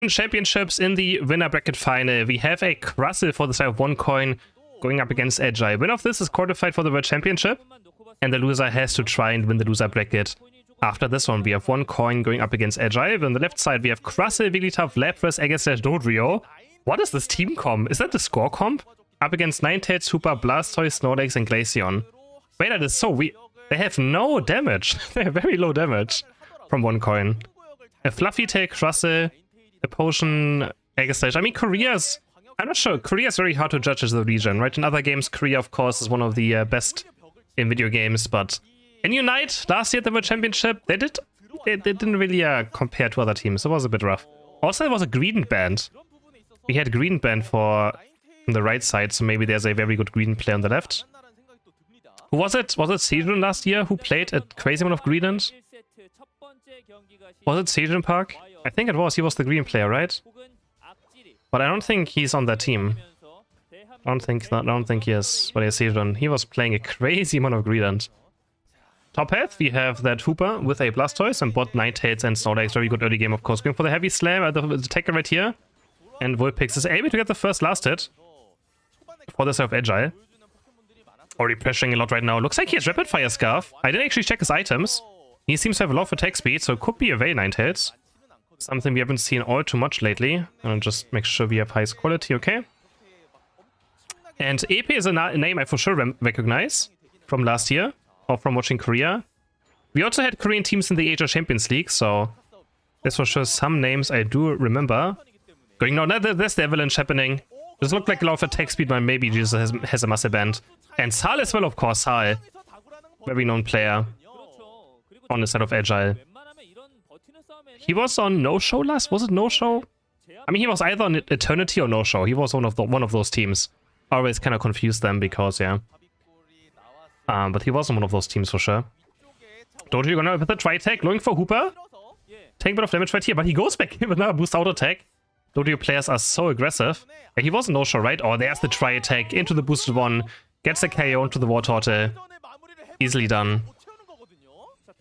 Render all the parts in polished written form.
Championships in the winner bracket final. We have a CrisHeroes for the side of OneCoin going up against Agile. Winner of this is quarterfinal for the World Championship, and the loser has to try and win the loser bracket. After this one, we have OneCoin going up against Agile. On the left side, we have CrisHeroes, Wigglytuff, Lapras, Agjil, Dodrio. What is this team comp? Is that the score comp? Up against Ninetales, Super, Blastoise, Snorlax, and Glaceon. Wait, that is so weird. They have no damage. They have very low damage from OneCoin. A Fluffy Tail, CrisHeroes, a Potion, Agjil. I mean, Korea's... I'm not sure. Korea is very hard to judge as a region, right? In other games, Korea, of course, is one of the best in video games, but in Unite, last year at the World Championship, they didn't really compare to other teams. It was a bit rough. Also, there was a green band. We had green band for on the right side, so maybe there's a very good green player on the left. Who was it? Was it Sejun last year who played a crazy amount of Greenland? Was it Sejun Park? I think it was. He was the green player, right? But I don't think he's on that team. I don't think he is. But I see it. He was playing a crazy amount of Greenland. Top path, we have that Hooper with a Blastoise and bot Ninetales and Snorlax. Very good early game, of course. Going for the heavy slam at the attacker right here. And Vulpix is able to get the first last hit for the side of Agile. Already pressuring a lot right now. Looks like he has Rapid Fire Scarf. I didn't actually check his items. He seems to have a lot of attack speed, so it could be a very Ninetales. Something we haven't seen all too much lately. And just make sure we have highest quality, okay? And EP is a name I for sure recognize from last year, or from watching Korea. We also had Korean teams in the Asia Champions League, so there's for sure some names I do remember. Going no, there's the Avalanche happening. This looked like a lot of attack speed, but maybe Jesus has a massive band. And Sal as well, of course, Sal. Very known player on the side of Agile. He was on No-Show last? Was it No-Show? I mean, he was either on Eternity or No-Show. He was one of those teams. I always kind of confuse them because, yeah. But he was on one of those teams for sure. Dodrio gonna with the tri-attack, going for Hooper. Taking a bit of damage right here, but he goes back in with another boost auto attack. Dodrio players are so aggressive. Yeah, he was on No-Show, right? Oh, there's the tri-attack into the boosted one. Gets a KO into the Wartortle. Easily done.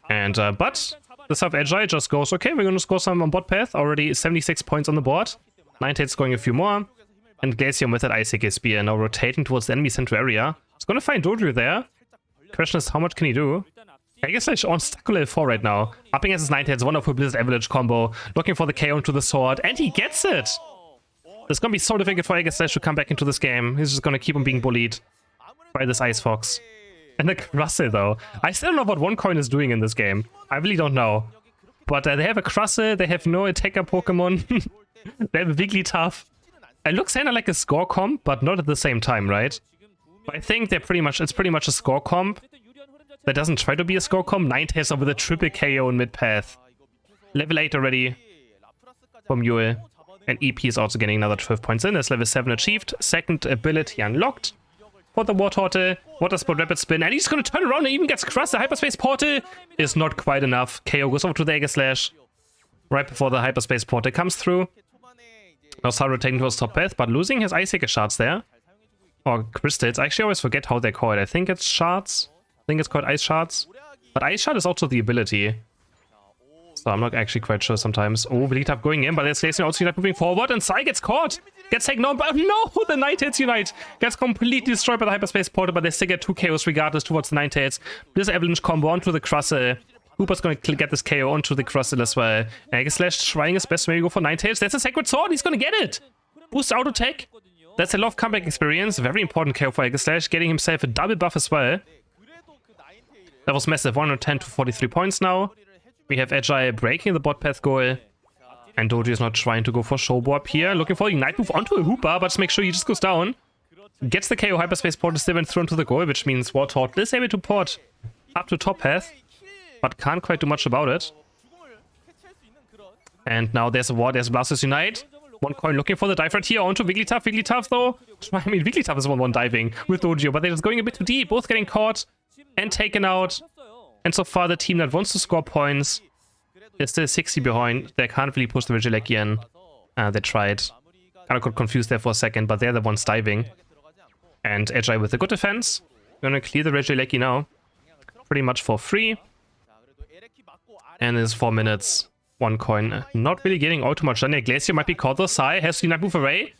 And, but the side of Agile just goes, okay, we're gonna score some on bot path. Already 76 points on the board. Ninetales going a few more. And Glaceon with that Ice Spear now rotating towards the enemy central area. It's gonna find Dodrio there. Question is, how much can he do? I guess he's on stuck level 4 right now. Up against his Ninetales, wonderful Blizzard Avalanche combo. Looking for the KO into the sword, and he gets it! It's gonna be so difficult for Agjil to come back into this game. He's just gonna keep on being bullied by this Ice Fox. And the CrisHeroes, though. I still don't know what OneCoin is doing in this game. I really don't know. But they have a CrisHeroes, they have no attacker Pokemon. They have a Wigglytuff. It looks kinda like a score comp, but not at the same time, right? But I think it's pretty much a score comp that doesn't try to be a score comp. Ninetales with a triple KO in mid-path. Level 8 already from Yule. And EP is also getting another 12 points in. That's level 7 achieved. Second ability unlocked for the Wartortle. Water Sport, Rapid Spin. And he's going to turn around and even gets crushed. The Hyperspace Portal is not quite enough. KO goes over to the Aegislash right before the Hyperspace Portal comes through. Now Sal rotating towards top path, but losing his Ice shards there. Or crystals. I actually always forget how they're called. I think it's shards. I think it's called Ice Shards. But Ice Shard is also the ability. So I'm not actually quite sure sometimes. Oh, Wigglytuff going in, but there's Glaceon also moving forward, and Sai gets caught. Gets taken on, but no, the Ninetales Unite gets completely destroyed by the Hyperspace Portal, but they still get 2 KOs regardless towards the Ninetales. This Avalanche combo onto the CrisHeroes. Hooper's going to get this KO onto the CrisHeroes as well. Aegislash trying his best to maybe go for Ninetales. That's a Sacred Sword, he's going to get it. Boost auto attack. That's a lot of comeback experience. Very important KO for Aegislash, getting himself a double buff as well. That was massive, 110 to 43 points now. We have Agile breaking the bot path goal. And Dodrio is not trying to go for Showbo up here. Looking for the Ignite move onto a Hooper, but just make sure he just goes down. Gets the KO Hyperspace Portal still went through into the goal, which means Wartortle is able to port up to top path. But can't quite do much about it. And now there's a war, there's Blastoise Unite. OneCoin looking for the dive right here onto Wigglytuff. Wigglytuff though, I mean Wigglytuff is one diving with Dodrio, but they're just going a bit too deep, both getting caught and taken out. And so far the team that wants to score points is still 60 behind. They can't really push the Regieleki in. They tried. Kind of got confused there for a second, but they're the ones diving. And Agile with a good defense. Gonna clear the Regieleki now. Pretty much for free. And it's 4 minutes. OneCoin not really getting all too much done. Glacier might be caught though. Sai has to move away.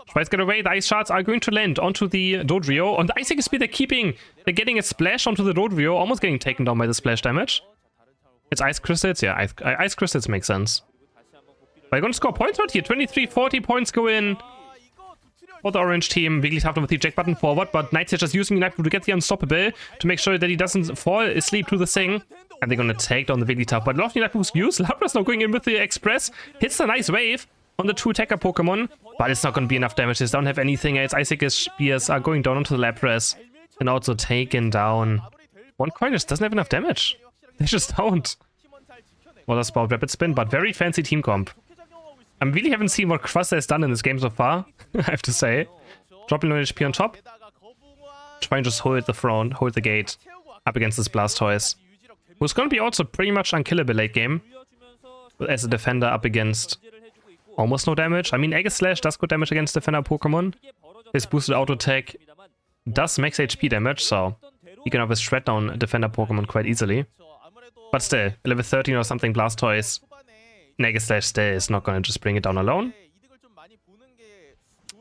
Tries to get away. The ice shards are going to land onto the Dodrio. On the icing speed, they're getting a splash onto the Dodrio, almost getting taken down by the splash damage. It's ice crystals. Yeah, ice crystals make sense. We're going to score points right here. 23, 40 points go in for the orange team. Wigglytuff with the eject button forward, but Knights are just using Knight to get the unstoppable to make sure that he doesn't fall asleep to the thing. And they're going to take down the Wigglytuff. But lovely Knight use. Lapras now going in with the Express. Hits a nice wave on the 2 attacker Pokemon, but it's not going to be enough damage. They don't have anything else. Icicle Spears are going down onto the Lapras and also taken down. OneCoin just doesn't have enough damage. They just don't. Well, that's about Rapid Spin, but very fancy team comp. I really haven't seen what Crusher has done in this game so far, I have to say. Dropping 1 HP on top. Trying to just hold the front, hold the gate up against this Blastoise. Who's going to be also pretty much unkillable late game. As a defender up against almost no damage. I mean, Egg Slash does good damage against defender Pokemon. His boosted auto attack does max HP damage, so he can always shred down defender Pokemon quite easily. But still, level 13 or something Blastoise, Egg Slash still is not going to just bring it down alone.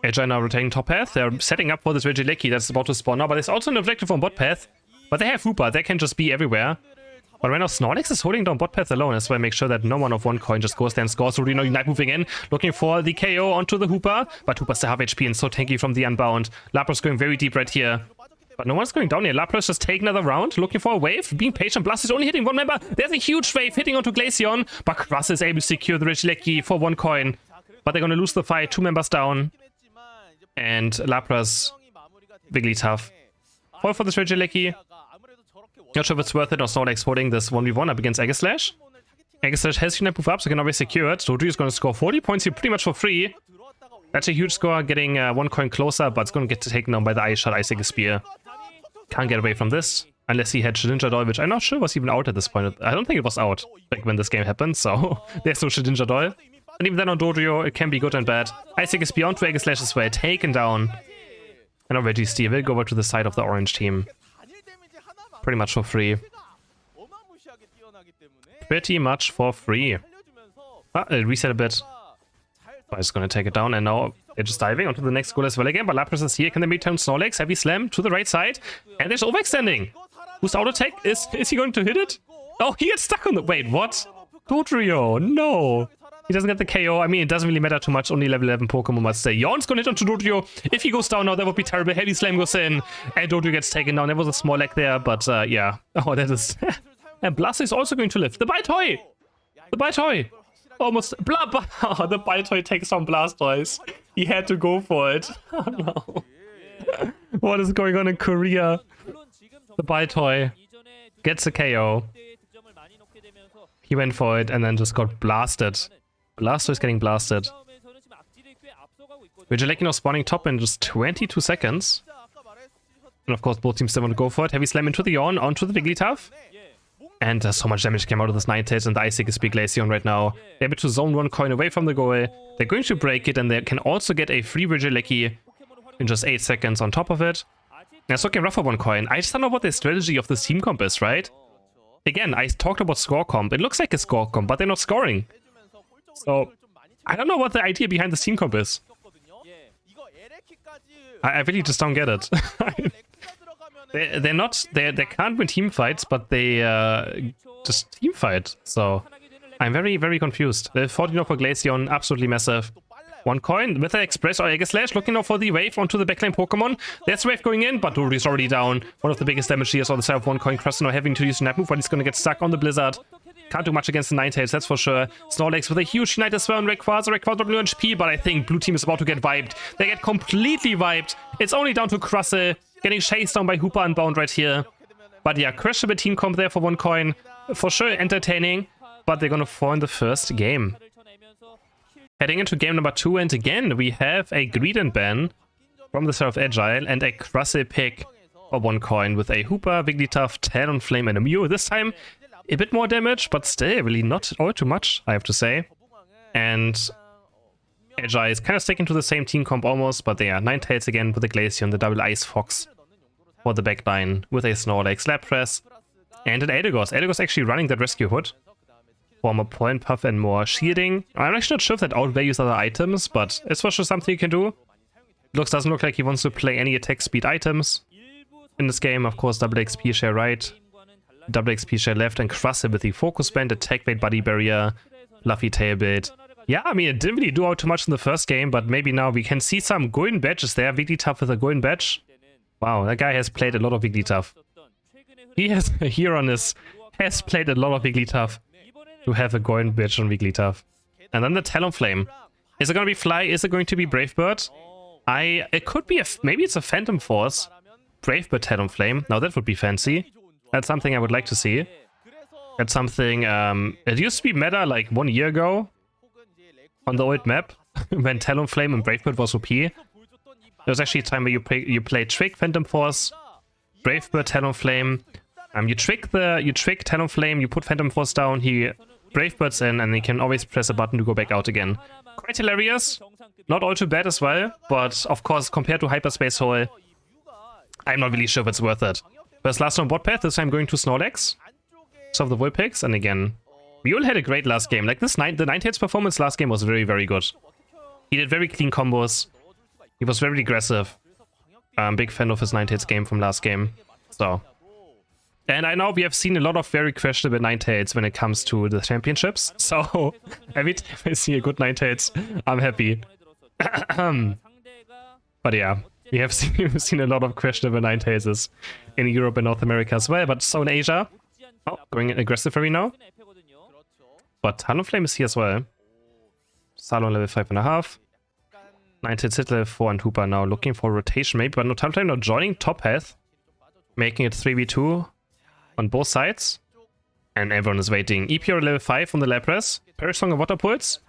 Agile now rotating top path. They're setting up for this Regieleki that's about to spawn now, but there's also an objective on bot path. But they have Hooper, they can just be everywhere. But right now Snorlax is holding down bot path alone, as well make sure that no one of OneCoin just goes there and scores. So Reno Unite moving in, looking for the KO onto the Hooper, but Hooper's still half HP and so tanky from the Unbound. Lapras going very deep right here. But no one's going down here. Lapras just take another round, looking for a wave, being patient. Blast is only hitting one member. There's a huge wave hitting onto Glaceon, but Crus is able to secure the Regieleki for OneCoin. But they're going to lose the fight, 2 members down. And Lapras, Wigglytuff, fall for this Regieleki. Not sure if it's worth it or Snorlax holding this 1v1 up against Aegislash. Aegislash has Unite move up, so can always secure it. Dodrio is going to score 40 points here pretty much for free. That's a huge score, getting OneCoin closer, but it's going to get taken down by the Ice Shot, Icicle Spear. Can't get away from this, unless he had Shedinja Doll, which I'm not sure was even out at this point. I don't think it was out back when this game happened, so there's no Shedinja Doll. And even then on Dodrio, it can be good and bad. Icicle Spear onto Aegislash as well, taken down. And already Steve will go over to the side of the orange team. Pretty much for free. Pretty much for free. It reset a bit. But it's going to take it down, and now they're just diving onto the next goal as well again. But Lapras is here. Can they return Snorlax? Heavy slam to the right side. And there's overextending. Whose auto attack? Is he going to hit it? Oh, he gets stuck on the... Wait, what? Dodrio, no. He doesn't get the KO. I mean, it doesn't really matter too much. Only level 11 Pokemon must stay. Yawn's going to hit onto Dodrio. If he goes down now, that would be terrible. Heavy slam goes in. And Dodrio gets taken down. There was a small lag there, but yeah. Oh, that is... And Blast is also going to live. The Baltoy! The Baltoy! Almost... Blah! Oh, the Baltoy takes on Blastoise. He had to go for it. Oh, no. What is going on in Korea? The Baltoy gets a KO. He went for it and then just got blasted. Blastoise getting blasted. Regieleki now spawning top in just 22 seconds. And of course both teams still want to go for it. Heavy slam into the Yawn, onto the Wigglytuff. And so much damage came out of this Ninetales and the Icicle Spear Glaceon right now. They're able to zone OneCoin away from the goal. They're going to break it, and they can also get a free Regieleki in just 8 seconds on top of it. That's looking rough for OneCoin. I just don't know what the strategy of this team comp is, right? Again, I talked about score comp. It looks like a score comp, but they're not scoring. So, I don't know what the idea behind this team comp is. I really just don't get it. They can't win team fights, but they just team fight. So, I'm very, very confused. The 14 for Glaceon, absolutely massive. OneCoin with the Express or Aegislash looking now for the wave onto the backline Pokemon. There's a wave going in, but Dodrio's already down. One of the biggest damage dealers on the side of OneCoin. Crusher now having to use Snap Move, but he's going to get stuck on the Blizzard. Can't do much against the Ninetales, that's for sure. Snorlax with a huge Unite as well on Rayquaza W HP, but I think blue team is about to get wiped. They get completely wiped. It's only down to Crusher, getting chased down by Hooper Unbound right here. But yeah, crushable team comp there for OneCoin. For sure entertaining, but they're going to fall in the first game. Heading into game number 2, and again, we have a Greedent ban from the side of Agile and a Crustle pick for OneCoin with a Hooper, Wigglytuff, Talonflame, and a Mew. This time, a bit more damage, but still really not all too much, I have to say. And Agile is kind of sticking to the same team comp almost, but they are Ninetales again with the Glaceon, the double Ice Fox for the backline with a Snorlax, Lapras, and an Eldegoss. Eldegoss actually running that rescue hood for more point puff and more shielding. I'm actually not sure if that outvalues other items, but it's for sure something you can do. Doesn't look like he wants to play any attack speed items in this game. Of course, double XP share right, double XP share left, and crush it with the focus band, attack bait, body barrier, fluffy tail bait. Yeah, I mean, it didn't really do out too much in the first game, but maybe now we can see some golden badges there. Wigglytuff with a golden badge. Wow, that guy has played a lot of Wigglytuff. He has here on his has played a lot of Wigglytuff to have a golden badge on Wigglytuff. And then the Talonflame. Is it going to be Fly? Is it going to be Brave Bird? It could be maybe it's a Phantom Force. Brave Bird Talonflame. Now that would be fancy. That's something I would like to see. That's something, it used to be meta like 1 year ago on the old map when Talonflame and Brave Bird was OP. There was actually a time where you play Trick Phantom Force, Brave Bird Talonflame. You trick Talonflame, you put Phantom Force down, he Brave Birds in, and he can always press a button to go back out again. Quite hilarious. Not all too bad as well, but of course compared to Hyperspace Hole, I'm not really sure if it's worth it. First last on bot path, this time going to Snorlax. Solve the Vulpix, and again, we all had a great last game. Like the Ninetales performance last game was very, very good. He did very clean combos. He was very aggressive. I'm a big fan of his Ninetales game from last game. So. And I know we have seen a lot of very questionable Ninetales when it comes to the championships. So every time I see a good Ninetales, I'm happy. But yeah, we have seen a lot of questionable Ninetales in Europe and North America as well, but so in Asia. Oh, going aggressive very now. But Talonflame is here as well. Salon level 5.5. Ninetales hit level 4 and Hooper now looking for rotation maybe, but no, Talonflame now joining top path. Making it 3v2 on both sides. And everyone is waiting. EPR level 5 on the Lapras. Perisong and Water Pulse.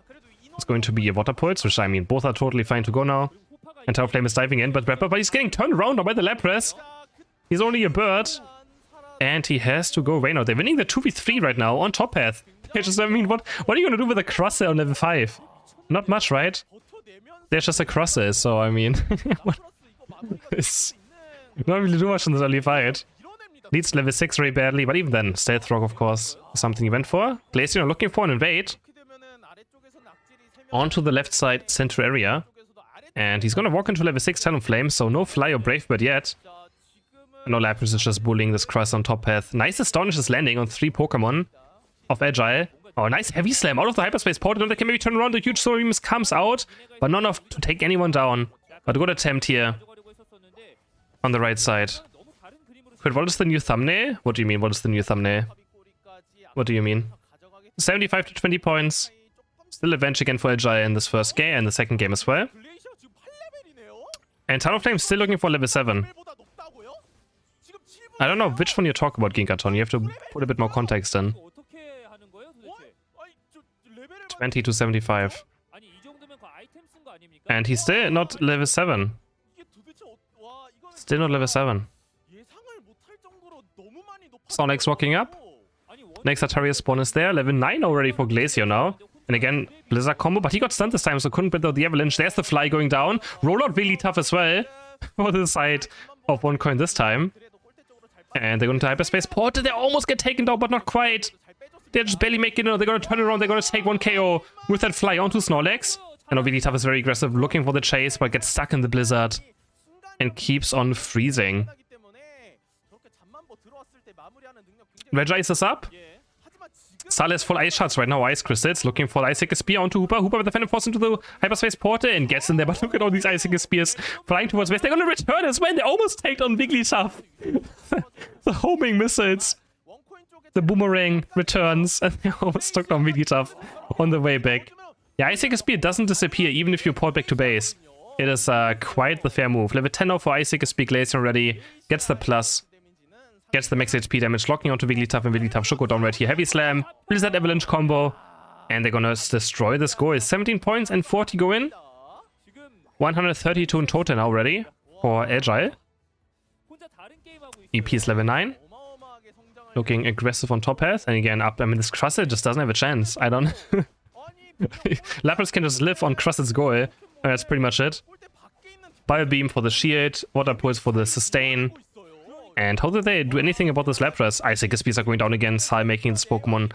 It's going to be a Water Pulse, which I mean, both are totally fine to go now. And Talonflame is diving in, but he's getting turned around now by the Lapras. He's only a bird. And he has to go away now. They're winning the 2v3 right now on top path. I mean, what are you going to do with a crosser on level 5? Not much, right? There's just a crosser, so I mean... it's not really do much in this early fight. Needs level 6 very badly, but even then, Stealth Rock, of course, is something he went for. Glaceon looking for an invade. Onto the left side center area. And he's gonna walk into level 6 Talonflame, so no Fly or Brave Bird yet. No, Lapras is just bullying this Crust on top path. Nice Astonishes landing on 3 Pokemon of Agile. Oh, nice Heavy Slam out of the Hyperspace Portal. They can maybe turn around. The huge Solar Beams comes out, but not enough to take anyone down. But a good attempt here on the right side. But what is the new thumbnail? What do you mean? What is the new thumbnail? What do you mean? 75 to 20 points. Still advantage again for Agile in this first game and the second game as well. And Talonflame still looking for level 7. I don't know which one you talk about, Ginkaton. You have to put a bit more context in. 20 to 75. And he's still not level 7. Still not level 7. Snorlax walking up. Next Ataria spawn is there. Level 9 already for Glaceon now. And again, Blizzard combo, but he got stunned this time, so couldn't build out the Avalanche. There's the Fly going down. Rollout really tough as well for the side of OneCoin this time. And they're going to Hyperspace Portal. They almost get taken down, but not quite. They're just barely making it. They're going to turn around. They're going to take 1 KO with that Fly onto Snorlax. And Wigglytuff is very aggressive, looking for the chase, but gets stuck in the Blizzard and keeps on freezing. Regice is up. Sal has full Ice Shards right now, Ice Crystals, looking for the Icicle Spear onto Hooper. Hooper with the Phantom Force into the Hyperspace Portal and gets in there, but look at all these Icicle Spears flying towards west. They're gonna return as well. They almost take on Wigglytuff. The homing missiles. The boomerang returns and they almost took down Wigglytuff on the way back. Yeah, Icicle Spear doesn't disappear even if you port back to base. It is quite the fair move. Level 10 now for Icicle Spear. Glaceon already gets the plus. Gets the max HP damage, locking onto Wigglytuff, and Wigglytuff should go down right here. Heavy Slam, Blizzard Avalanche combo, and they're gonna destroy this goal. 17 points and 40 go in. 132 in total now already for Agile. EP is level 9. Looking aggressive on top path, and again up. I mean, this Crusset just doesn't have a chance. I don't... Lapras can just live on Crusset's goal. That's pretty much it. Bio Beam for the shield, Water Pulse for the sustain. And how did they do anything about this Lapras? Icicle Spears are going down again, Sai making this Pokemon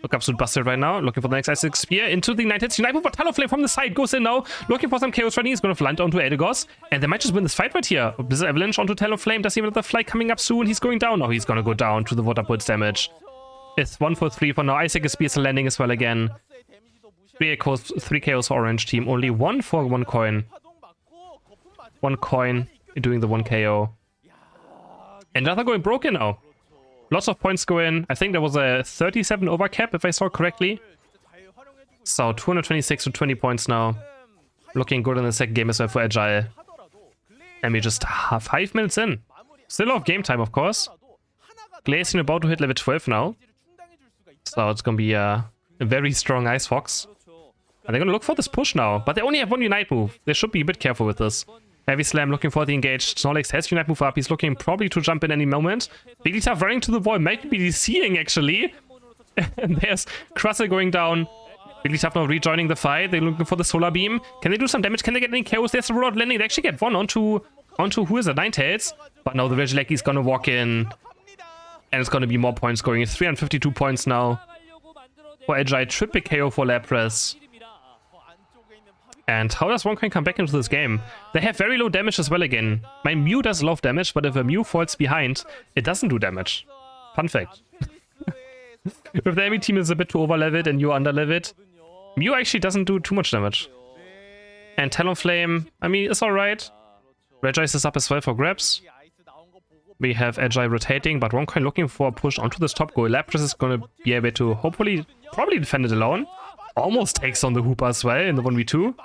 Look absolute busted right now. Looking for the next Isaac Spear into the United Unite move, but Talonflame from the side goes in now. Looking for some Chaos running. He's going to land onto Edegos. And they might just win this fight right here. Blizzard Avalanche onto Talonflame. Does he have another fly coming up soon? He's going down. No, he's going to go down to the water pulse damage. It's 1 for 3 for now. Isaac Spear is landing as well again. 3 KOs for Orange team. Only 1 for OneCoin. OneCoin doing the 1 KO. Another going broken now. Lots of points go in. I think there was a 37 overcap if I saw correctly. So 226 to 20 points now. Looking good in the second game as well for Agile. And we just have 5 minutes in. Still off game time, of course. Glacian about to hit level 12 now. So it's going to be a very strong Ice Fox. And they're going to look for this push now. But they only have 1 Unite move. They should be a bit careful with this. Heavy Slam looking for the engaged. Snorlax has Unite move up. He's looking probably to jump in any moment. Wigglytuff running to the wall. Might be seeing actually. And there's Crustle going down. Wigglytuff now rejoining the fight. They're looking for the Solar Beam. Can they do some damage? Can they get any KOs? There's the rollout landing. They actually get one onto who is it? Ninetales. But now the Regieleki is going to walk in. And it's going to be more points going. It's 352 points now. For Agile, triple KO for Lapras. And how does OneCoin come back into this game? They have very low damage as well again. My Mew does a lot of damage, but if a Mew falls behind, it doesn't do damage. Fun fact. If the enemy team is a bit too over-leveled and you're under-leveled, Mew actually doesn't do too much damage. And Talonflame, I mean, it's alright. Regice is up as well for grabs. We have Agile rotating, but OneCoin looking for a push onto this top goal. Lapras is going to be able to hopefully, probably defend it alone. Almost takes on the Hooper as well in the 1v2.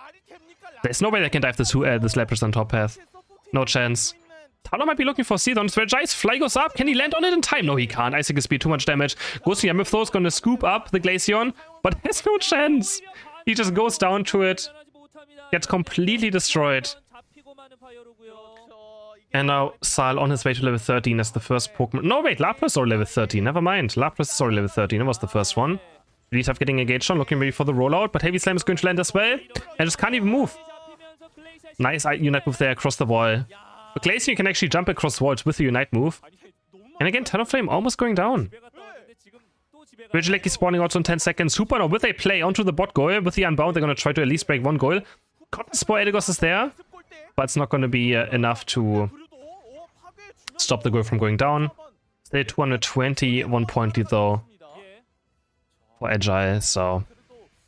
There's no way they can dive this Lapras on top path. No chance. Talon might be looking for Seedons. Regice, fly goes up. Can he land on it in time? No, he can't. Isaac Speed, too much damage. Goes to Yamithor, is going to scoop up the Glaceon, but has no chance. He just goes down to it. Gets completely destroyed. And now Sal on his way to level 13 as the first Pokemon. No, wait, Lapras is already level 13. Never mind. Lapras is already level 13. That was the first one. Really tough getting engaged on, looking ready for the rollout, but Heavy Slam is going to land as well. And just can't even move. Nice Unite move there across the wall. With Glacier, you can actually jump across walls with the Unite move. And again, Talonflame almost going down. Regieleki spawning also in 10 seconds. Super now with a play onto the bot goal. With the Unbound, they're going to try to at least break 1 goal. Cotton Spore Edegos is there, but it's not going to be enough to stop the goal from going down. Still 221 point lead though for Agile, so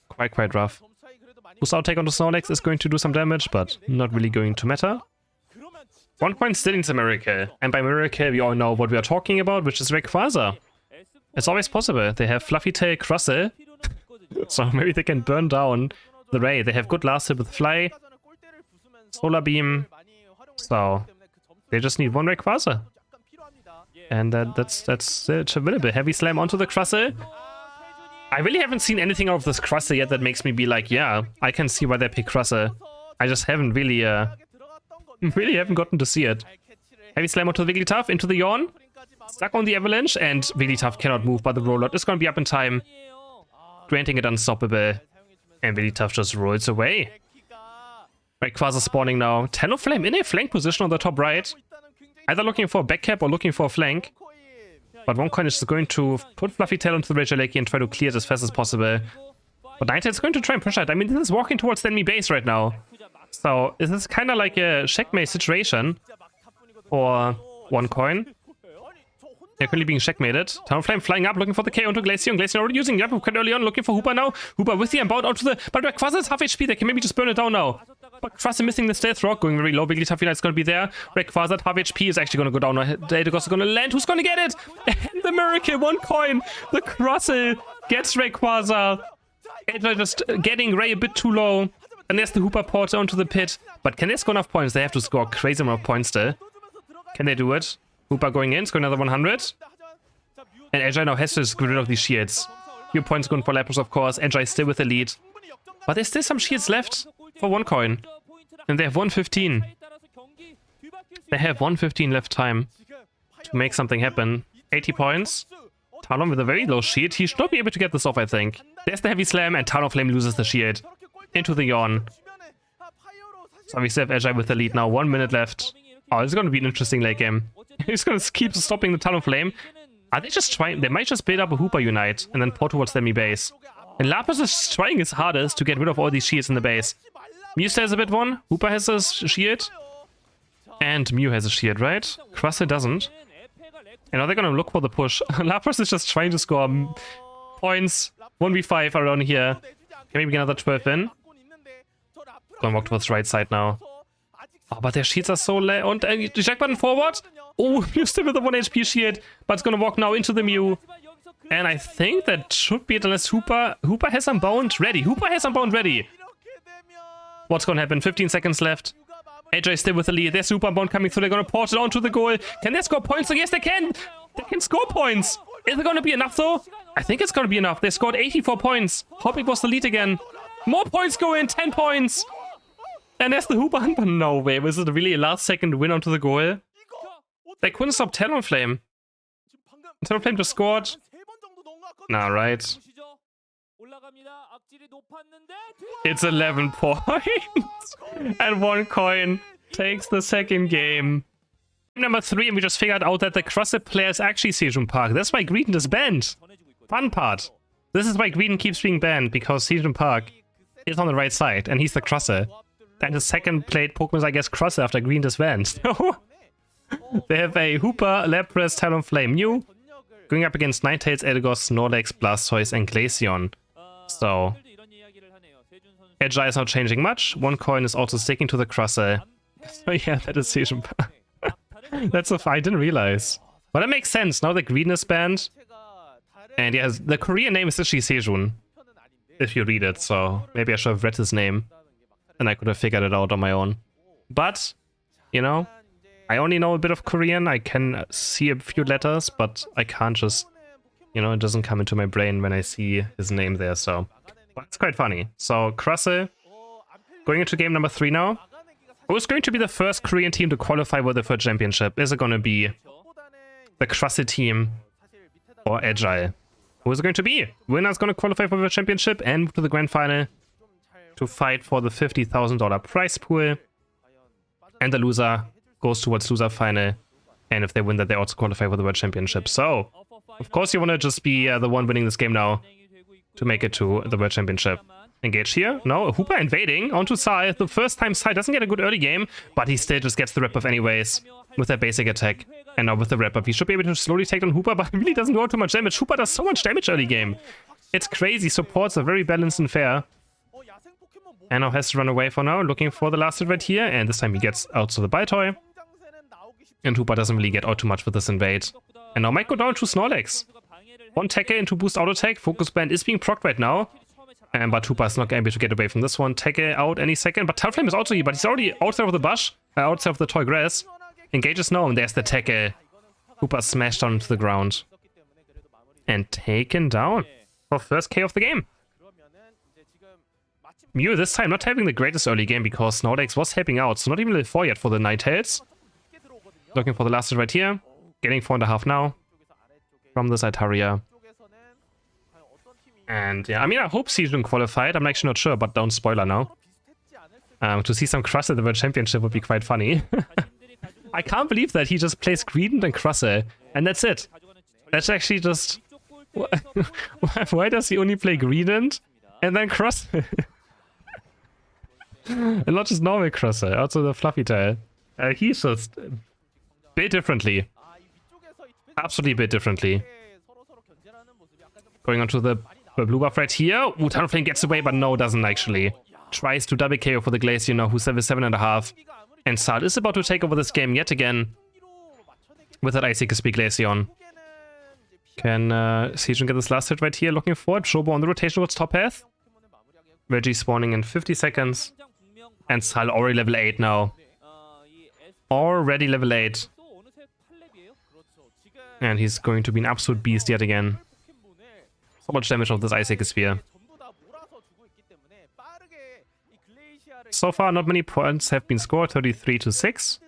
quite rough. Boost out take onto Snorlax is going to do some damage, but not really going to matter. OneCoin still needs a miracle, and by miracle we all know what we are talking about, which is Rayquaza. It's always possible. They have Fluffy Tail, Crustle, so maybe they can burn down the Ray. They have good last hit with Fly, Solar Beam, so they just need 1 Rayquaza. And that's available. Heavy Slam onto the Crustle. I really haven't seen anything out of this Crustle yet that makes me be like, yeah, I can see why they pick Crustle. I just haven't really haven't gotten to see it. Heavy Slam onto the Wigglytuff, into the Yawn. Stuck on the Avalanche, and Wigglytuff cannot move, but the rollout is going to be up in time. Granting it unstoppable. And Wigglytuff just rolls away. Rayquaza spawning now. Talonflame in a flank position on the top right. Either looking for a backcap or looking for a flank. But OneCoin is going to put Fluffy Tail onto the Regieleki and try to clear it as fast as possible. But Ninetale is going to try and push it. I mean, this is walking towards the enemy base right now. So this is kind of like a checkmate situation for OneCoin. They're currently being checkmated. Talonflame flying up, looking for the KO onto Glaceon. Glaceon already using Yap quite early on, looking for Hooper now. Hooper with the Unbound onto the... But Rayquaza is half HP, they can maybe just burn it down now. But Crustle missing the Stealth Rock, going very low. Wigglytuff Unite is going to be there. Rayquaza at half HP is actually going to go down. Edegos is going to land. Who's going to get it? And the miracle, OneCoin. The Crustle gets Rayquaza. Edegos just getting Ray a bit too low. And there's the Hooper porter onto the pit. But can they score enough points? They have to score a crazy amount of points still. Can they do it? Hooper going in, score another 100. And Agile now has to just get rid of these shields. Few points going for Lapras, of course. Agile still with the lead. But there's still some shields left for OneCoin. And they have 115. They have 115 left time to make something happen. 80 points. Talon with a very low shield. He should not be able to get this off, I think. There's the Heavy Slam, and Talonflame loses the shield. Into the Yawn. So we still have Agile with the lead now. 1 minute left. Oh, this is going to be an interesting late game. He's going to keep stopping the Talonflame. Are they just trying? They might just build up a Hooper Unite and then pour towards the enemy base. And Lapras is trying his hardest to get rid of all these shields in the base. Mew has a bit one. Hooper has a shield. And Mew has a shield, right? Crustle doesn't. And are they gonna look for the push? Lapras is just trying to score points. 1v5 around here. Can maybe get another 12 in. Gonna walk towards the right side now. Oh, but their shields are so low. And eject button forward. Oh, Mew still with a 1 HP shield. But it's gonna walk now into the Mew. And I think that should be it unless Hooper has Unbound ready. Hooper has Unbound ready. What's gonna happen? 15 seconds left. AJ is still with the lead. There's Super Unbound coming through. They're gonna port it onto the goal. Can they score points? Yes, they can. They can score points. Is it gonna be enough though? I think it's gonna be enough. They scored 84 points. How big was the lead again? More points go in. 10 points. And there's the Hooper Unbound. No way. Was it really a last second win onto the goal? They couldn't stop Talonflame. Talonflame just scored. Nah, right. It's 11 points. And OneCoin takes the second game. Number 3, and we just figured out that the Crusted player is actually Sejun Park. That's why Greedent is banned. Fun part. This is why Greedent keeps being banned, because Sejun Park is on the right side, and he's the Crusted. And the second played Pokemon is, I guess, Crusted after Greedent is banned. So they have a Hooper, Lapras, Talonflame, Mew, going up against Ninetales, Eldegoss, Snorlax, Blastoise, and Glaceon. So Agile is not changing much. OneCoin is also sticking to the Crustle. So yeah, that is Sejun Park. That's I didn't realize. But that makes sense. Now the green is banned. And yeah, the Korean name is actually Sejun, if you read it. So maybe I should have read his name. And I could have figured it out on my own. But, you know, I only know a bit of Korean. I can see a few letters, but I can't just, you know, it doesn't come into my brain when I see his name there. So but it's quite funny. So Crustle going into game number 3 now. Who's going to be the first Korean team to qualify for the World Championship? Is it going to be the Crustle team or Agile? Who is it going to be? Winner's going to qualify for the World Championship and move to the grand final to fight for the $50,000 prize pool. And the loser goes towards loser final. And if they win that, they also qualify for the World Championship. So, of course, you want to just be the one winning this game now to make it to the World Championship. Engage here. No, Hooper invading onto Sai. The first time Sai doesn't get a good early game, but he still just gets the wrap-up anyways with that basic attack. And now with the wrap-up, he should be able to slowly take down Hooper, but it really doesn't do too much damage. Hooper does so much damage early game. It's crazy. Supports are very balanced and fair. And now has to run away for now, looking for the last hit right here. And this time he gets out to the Baltoy. And Hooper doesn't really get out too much with this invade. And now might go down to Snorlax. One tackle into boost auto attack. Focus band is being procced right now. But Hooper is not able to get away from this one. Tackle out any second. But Talonflame is also here, but he's already outside of the bush. Outside of the tall grass. Engages now, and there's the tackle. Hooper smashed down into the ground. And taken down for first K of the game. Mew this time not having the greatest early game because Snorlax was helping out. So not even level 4 yet for the Ninetales. Looking for the last hit right here. Getting 4.5 now. From the Zitaria. And yeah, I mean, I hope Sejun qualified. I'm actually not sure, but don't spoiler now. To see some Crustle at the World Championship would be quite funny. I can't believe that he just plays Greedent and Crustle. And that's it. That's actually just... Why does he only play Greedent and then Crustle? And not just normal Crustle, also the Fluffy Tail. He's just built differently. Absolutely built differently. Going on to the blue buff right here. Ooh, Talonflame gets away, but no, doesn't actually. Tries to double KO for the Glaceon now, who's level 7.5. And Sard is about to take over this game yet again. With that Icy Speed Glaceon. Can Sejun get this last hit right here? Looking for it. Shobo on the rotation towards top path. Reggie spawning in 50 seconds. And Sal already level 8 now. Already level 8. And he's going to be an absolute beast yet again. So much damage of this Ice Sphere. So far, not many points have been scored. 33-6.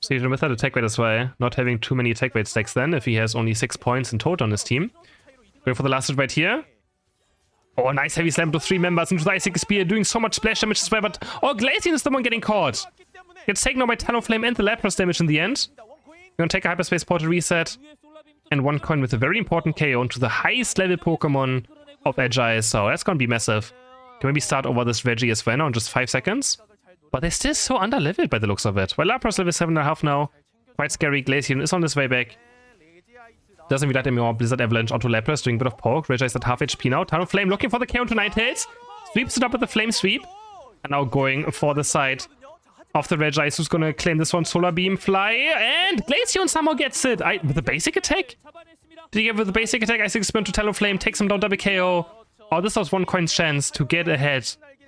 Sejun with that attack rate as well. Not having too many attack rate stacks then, if he has only 6 points in total on his team. Going for the last hit right here. Oh, nice heavy slam to 3 members into the Ice Spear, doing so much splash damage as well, but... Oh, Glaceon is the one getting caught! Gets taken out by Talonflame and the Lapras damage in the end. We're gonna take a hyperspace portal reset and OneCoin with a very important KO into the highest level Pokemon of Agile, so that's gonna be massive. Can maybe start over this Reggie as well now in just 5 seconds? But they're still so under-leveled by the looks of it. Well, Lapras level 7.5 now. Quite scary. Glaceon is on his way back. Doesn't really like anymore. Blizzard Avalanche onto Lapras, doing a bit of poke. Reggie is at half HP now. Talonflame looking for the KO into Ninetales. Sweeps it up with the Flame Sweep. And now going for the side of the Regis, who's gonna claim this one. Solar Beam, Fly, and Glaceon somehow gets it. With a basic attack? Did he get with the basic attack? I think spin to Talonflame, takes him down, double KO. Oh, this was OneCoin's chance to get ahead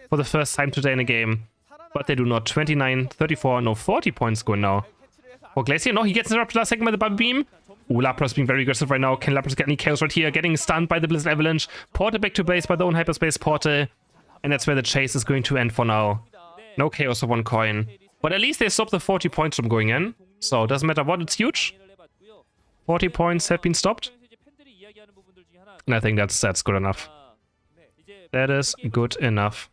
for the first time today in a game. But they do not. 29, 34, no, 40 points going now. For Glaceon, no, he gets interrupted last second by the Bubble Beam. Ooh, Lapras being very aggressive right now. Can Lapras get any chaos right here? Getting stunned by the Blizzard Avalanche. Ported back to base by the own hyperspace portal. And that's where the chase is going to end for now. No chaos of OneCoin. But at least they stopped the 40 points from going in. So it doesn't matter what, it's huge. 40 points have been stopped. And I think that's good enough. That is good enough.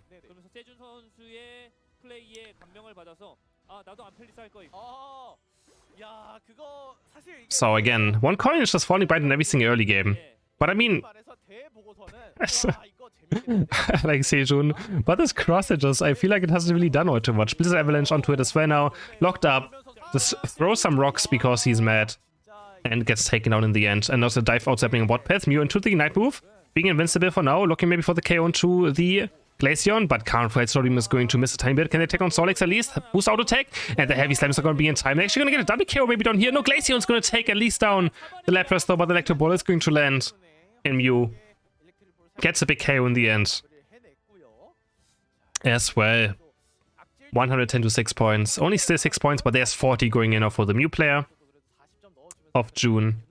So again, OneCoin is just falling behind in every single early game. But I mean, like Sejun, but this cross just, I feel like it hasn't really done all too much. Blizzard Avalanche onto it as well now. Locked up. Just throw some rocks because he's mad. And gets taken out in the end. And also dive out happening on bot path. Mew into the Ignite move. Being invincible for now. Looking maybe for the KO into the Glaceon, but Carnflight Storebeam is going to miss a tiny bit. Can they take on Solix at least? Boost auto attack, and the heavy slams are going to be in time. They're actually going to get a double KO maybe down here. No, Glaceon's going to take at least down the Lapras though, but the Electro Ball is going to land. And Mew gets a big KO in the end. As well. 110 to 6 points. Only still 6 points, but there's 40 going in now for the Mew player of June.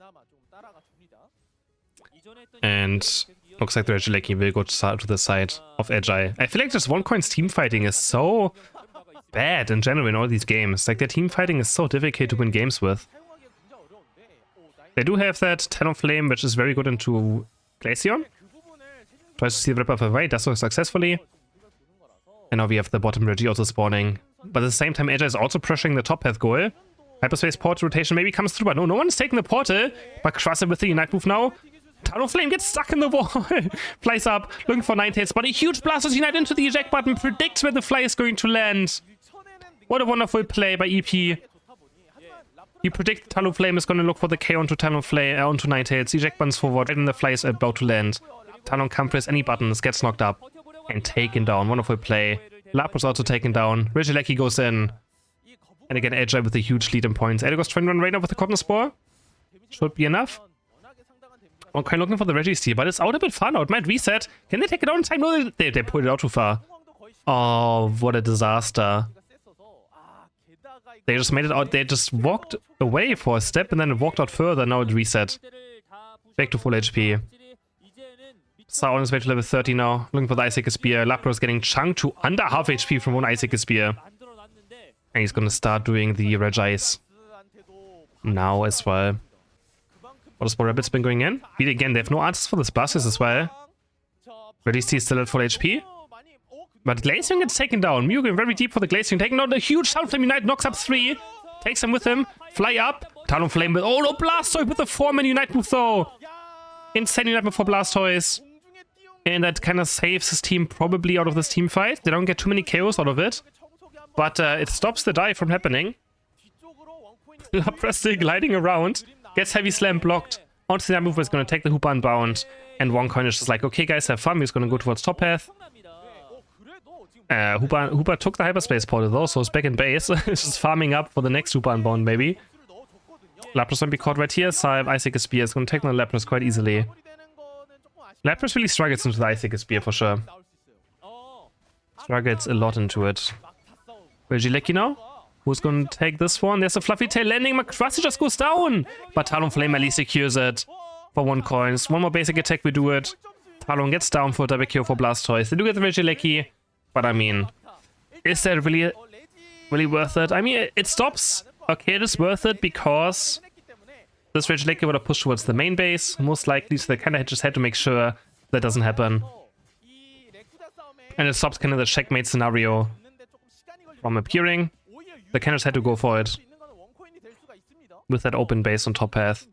And looks like the Agile will go to the side of Agile. I feel like just OneCoin's team fighting is so bad in general in all these games. Like their team fighting is so difficult to win games with. They do have that Talonflame, which is very good into Glaceon. Tries to see the rip off away, does so successfully. And now we have the bottom Reggie also spawning. But at the same time, Agile is also pressuring the top path goal. Hyperspace portal rotation maybe comes through, but no one's taking the portal. But Crush it with the Unite move now. Talonflame gets stuck in the wall. Flies up, looking for Ninetales, but a huge blast as Unite into the eject button. Predicts where the fly is going to land. What a wonderful play by EP. He predicted Talonflame is going to look for the K onto Talonflame, onto Ninetales. Eject buttons forward, and the fly is about to land. Talon can't press any buttons, gets knocked up, and taken down. Wonderful play. Lapras also taken down. Regieleki goes in. And again, Agile with a huge lead in points. Eldegoss trying to run right now with the Cotton Spore. Should be enough. OneCoin looking for the Reggie steal, but it's out a bit far now. It might reset. Can they take it out in time? No, they pulled it out too far. Oh, what a disaster. They just made it out. They just walked away for a step and then walked out further. Now it reset. Back to full HP. Sao on his way to level 30 now. Looking for the Icicle Spear. Lapras getting chunked to under half HP from one Icicle Spear. And he's gonna start doing the Regis now as well. What has Rabbit's been going in? Beat again, they have no answers for this Blastoise as well. Reggie still at full HP. But Glaceon gets taken down. Mew going very deep for the Glaceon. Taking down a huge Talonflame Unite, knocks up 3. Takes him with him. Fly up. Talonflame with, oh no, Blastoise with the 4-man Unite move though. Insane Unite move for Blastoise. And that kind of saves his team probably out of this team fight. They don't get too many KOs out of it. But it stops the dive from happening. Lapras still gliding around. Gets heavy slam blocked. Onto the move is going to take the Hoopa unbound. And OneCoin is just like, okay guys, have fun. He's going to go towards top path. Hoopa took the hyperspace portal though, so it's back in base. It's just farming up for the next Hoopa unbound maybe. Lapras won't be caught right here. Salve, Icicle Spear is going to take on Lapras quite easily. Lapras really struggles into the Icicle Spear for sure. Struggles a lot into it. Regieleki now? Who's going to take this one? There's a Fluffy Tail landing. Macrusty just goes down. But Talonflame at least secures it for 1 coin. One more basic attack, we do it. Talon gets down for a double kill for Blastoise. They do get the Regieleki. But I mean, is that really worth it? I mean, it stops. Okay, it is worth it because this Regieleki would have pushed towards the main base, most likely, so they kind of just had to make sure that doesn't happen. And it stops kind of the checkmate scenario from appearing. They kind of just had to go for it. with that open base on top path.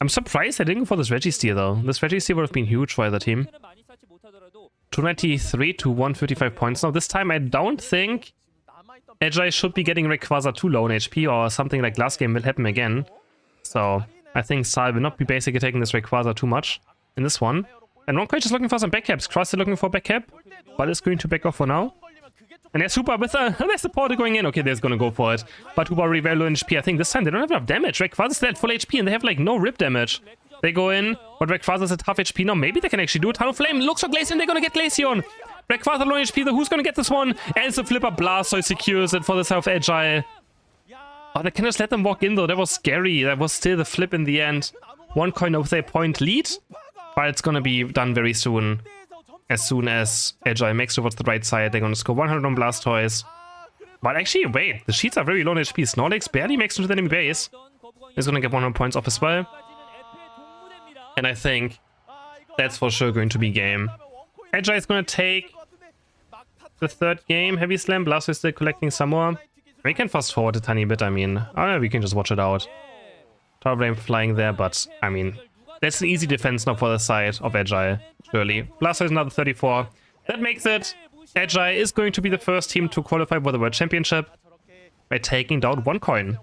I'm surprised I didn't go for this Reggie though. This Reggie would have been huge for either team. 293 to 155 points now. This time I don't think Agile should be getting Rayquaza too low on HP, or something like last game will happen again. So I think Sai will not be basically taking this Rayquaza too much in this one. And OneCoin just looking for some backcaps. Cross is looking for backcap, but is going to back off for now. And there's Super with there's the portal going in. Okay, there's gonna go for it. But Huba very low in HP. I think this time they don't have enough damage. Rayquaza is still at full HP and they have like no rip damage. They go in, but Rayquaza is at half HP now. Maybe they can actually do it. Tunnel Flame looks for Glaceon. They're gonna get Glaceon. Rayquaza low HP though. Who's gonna get this one? And it's a Flipper Blastoise secures it for the South Agile. Oh, they can just let them walk in though. That was scary. That was still the flip in the end. OneCoin with a point lead, but it's gonna be done very soon. As soon as Agile makes towards the right side, they're gonna score 100 on Blastoise. But actually, wait, the Sheets are very low on HP. Snorlax barely makes it to the enemy base. He's gonna get 100 points off as well. And I think that's for sure going to be game. Agile is gonna take the third game. Heavy Slam. Blastoise is still collecting some more. We can fast forward a tiny bit, I mean. Oh no, we can just watch it out. Tower Flame flying there, but I mean, that's an easy defense now for the side of Agile, surely. Blastoise is another 34. That makes it. Agile is going to be the first team to qualify for the World Championship by taking down OneCoin.